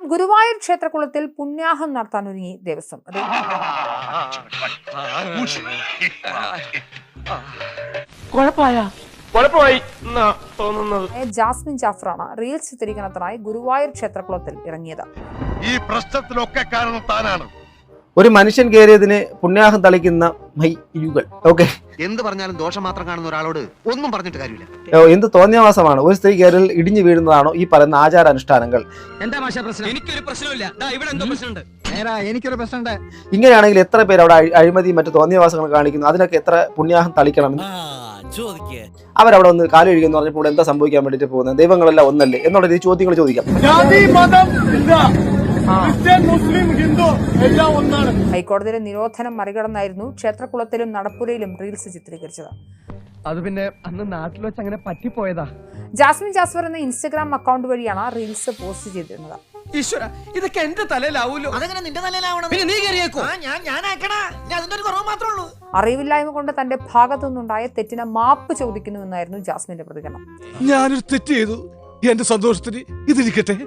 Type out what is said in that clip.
Guruvayur ക്ഷേത്രകുളത്തിൽ പുണ്യാഹം നടത്താനൊരുങ്ങി Devaswom. Jasmine ജാഫറാണ് reels ചിത്രീകരണത്തിനായി Guruvayur ക്ഷേത്രകുളത്തിൽ ഇറങ്ങിയത്. ഈ പ്രശ്നത്തിനൊക്കെ കാരണം താനാണ്. ഒരു മനുഷ്യൻ കയറിയതിന് പുണ്യാഹം തളിക്കുന്ന മയ്യുകൾ. ഓക്കെ, എന്ത് പറഞ്ഞാലും ദോഷം മാത്രം കാണുന്ന ഒരാളോട് ഒന്നും പറഞ്ഞിട്ട് കാര്യമില്ല. എന്ത് തോന്നിയവാസമാണ്. ഒരു സ്ത്രീ കയറിൽ ഇടിഞ്ഞു വീഴുന്നതാണോ ഈ പറയുന്ന ആചാരാനുഷ്ഠാനങ്ങൾ? എനിക്കൊരു പ്രശ്നമുണ്ട്. ഇങ്ങനെയാണെങ്കിൽ എത്ര പേര് അവിടെ അഴിമതി മറ്റു തോന്നിയവാസങ്ങൾ കാണിക്കുന്നു? അതിനൊക്കെ എത്ര പുണ്യാഹം തളിക്കണം? അവരവിടെ ഒന്ന് കാലൊഴിക്കുന്നു പറഞ്ഞപ്പോൾ എന്താ സംഭവിക്കാൻ വേണ്ടിട്ട് പോകുന്നത്? ദൈവങ്ങളെല്ലാം ഒന്നല്ലേ എന്നുള്ള രീതി ചോദ്യങ്ങൾ ചോദിക്കാം. ഹൈക്കോടതിയുടെ നിരോധനം മറികടന്നായിരുന്നു ക്ഷേത്രകുളത്തിലും നടപ്പുരയിലും റീൽസ് ചിത്രീകരിച്ചത്. അത് പിന്നെ അന്ന് നാട്ടിൽ വെച്ച് അങ്ങനെ പറ്റിപ്പോയതാ. ജാസ്മിൻ ജാസ്വർ എന്ന ഇൻസ്റ്റഗ്രാം അക്കൗണ്ട് വഴിയാണ് റീൽസ് പോസ്റ്റ് ചെയ്തിരുന്നത്. ഈശ്വര, ഇതൊക്കെ എന്റെ തലയിലാവൂലോ. അതെങ്ങനെ നിന്റെ തലയിലാവണം? പിന്നെ നീ കയറിയേക്കോ? അതിന്റെ ഒരു കുറവ് മാത്രമേ ഉള്ളൂ. അറിവില്ലായ്മ കൊണ്ട് തന്റെ ഭാഗത്തുനിന്നുണ്ടായ തെറ്റിന് മാപ്പ് ചോദിക്കുന്നുവെന്നായിരുന്നു ജാസ്മിന്റെ പ്രതികരണം. ഞാനൊരു തെറ്റ് ചെയ്തു, എന്റെ സന്തോഷത്തിന് ഇതിരിക്കട്ടെ.